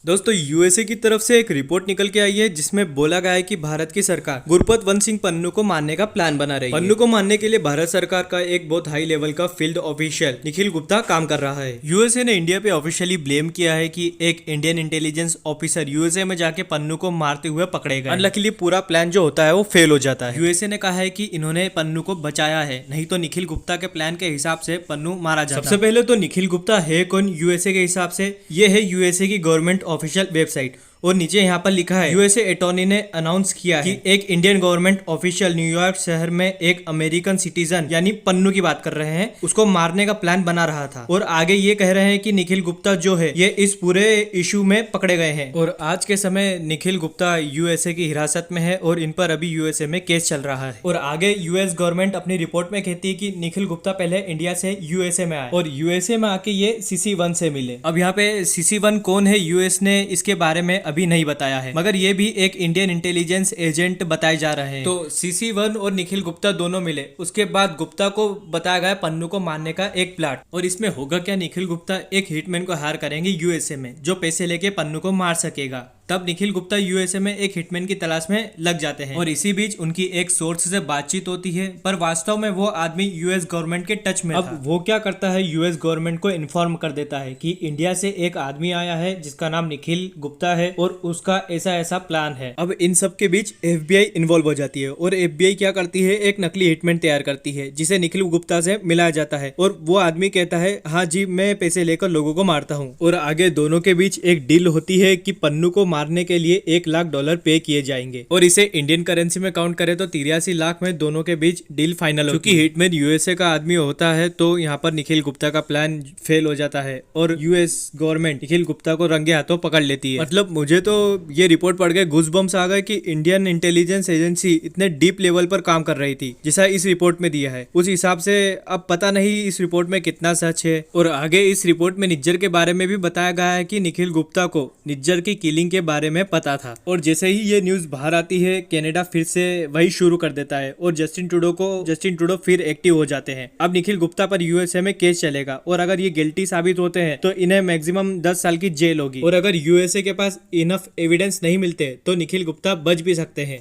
दोस्तों यूएसए की तरफ से एक रिपोर्ट निकल के आई है जिसमें बोला गया है कि भारत की सरकार गुरपतवंत सिंह पन्नू को मारने का प्लान बना रही है। पन्नू को मारने के लिए भारत सरकार का एक बहुत हाई लेवल का फील्ड ऑफिशियल निखिल गुप्ता काम कर रहा है। यूएसए ने इंडिया पे ऑफिशियली ब्लेम किया है कि एक इंडियन इंटेलिजेंस ऑफिसर यूएसए में जाके पन्नू को मारते हुए पकड़े गए। अनलकीली पूरा प्लान जो होता है वो फेल हो जाता है। यूएसए ने कहा है कि इन्होंने पन्नू को बचाया है, नहीं तो निखिल गुप्ता के प्लान के हिसाब से पन्नू मारा जाता। सबसे पहले तो निखिल गुप्ता है कौन यूएसए के हिसाब से? ये है यूएसए की गवर्नमेंट ऑफिशियल वेबसाइट और नीचे यहाँ पर लिखा है यूएसए अटॉर्नी ने अनाउंस किया है कि एक इंडियन गवर्नमेंट ऑफिशियल न्यूयॉर्क शहर में एक अमेरिकन सिटीजन यानी पन्नू की बात कर रहे हैं, उसको मारने का प्लान बना रहा था। और आगे ये कह रहे हैं कि निखिल गुप्ता जो है ये इस पूरे इशू में पकड़े गए हैं और आज के समय निखिल गुप्ता यूएसए की हिरासत में है और इन पर अभी यूएसए में केस चल रहा है। और आगे यूएस गवर्नमेंट अपनी रिपोर्ट में कहती है कि निखिल गुप्ता पहले इंडिया से यूएसए में आए और यूएसए में आके ये CC1 से मिले। अब यहाँ पे CC1 कौन है यूएस ने इसके बारे में अभी नहीं बताया है, मगर ये भी एक इंडियन इंटेलिजेंस एजेंट बताए जा रहे हैं। तो CC1 और निखिल गुप्ता दोनों मिले, उसके बाद गुप्ता को बताया गया पन्नू को मारने का एक प्लाट। और इसमें होगा क्या, निखिल गुप्ता एक हिटमैन को हायर करेंगे यूएसए में जो पैसे लेके पन्नू को मार सकेगा। तब निखिल गुप्ता यूएसए में एक हिटमैन की तलाश में लग जाते हैं और इसी बीच उनकी एक सोर्स से बातचीत होती है, पर वास्तव में वो आदमी यूएस गवर्नमेंट के टच में था। अब वो क्या करता है, यूएस गवर्नमेंट को इन्फॉर्म कर देता है कि इंडिया से एक आदमी आया है जिसका नाम निखिल गुप्ता है और उसका ऐसा ऐसा प्लान है। अब इन सब के बीच FBI इन्वॉल्व हो जाती है और FBI क्या करती है, एक नकली हिटमैन तैयार करती है जिसे निखिल गुप्ता से मिलाया जाता है और वो आदमी कहता है हाँ जी मैं पैसे लेकर लोगों को मारता हूँ। और आगे दोनों के बीच एक डील होती है कि पन्नू को मारने के लिए $1 लाख पे किए जाएंगे और इसे इंडियन करेंसी में काउंट करें तो 83 लाख में दोनों के बीच डील फाइनल होती है। हिटमैन यूएसए का आदमी होता है तो यहाँ पर निखिल गुप्ता का प्लान फेल हो जाता है और यूएस गवर्नमेंट निखिल गुप्ता को रंगे हाथों पकड़ लेती है। मतलब मुझे तो ये रिपोर्ट पढ़ के गूज़बम्स आ गए कि इंडियन इंटेलिजेंस एजेंसी इतने डीप लेवल पर काम कर रही थी जैसा इस रिपोर्ट में दिया है। उस हिसाब से अब पता नहीं इस रिपोर्ट में कितना सच है। और आगे इस रिपोर्ट में निज्जर के बारे में भी बताया गया है कि निखिल गुप्ता को निज्जर की किलिंग के बारे में पता था। और जैसे ही ये न्यूज बाहर आती है कनाडा फिर से वही शुरू कर देता है और जस्टिन ट्रूडो फिर एक्टिव हो जाते हैं। अब निखिल गुप्ता पर यूएसए में केस चलेगा और अगर ये गिल्टी साबित होते हैं तो इन्हें मैक्सिमम 10 साल की जेल होगी और अगर यूएसए के पास इनफ एविडेंस नहीं मिलते तो निखिल गुप्ता बच भी सकते हैं।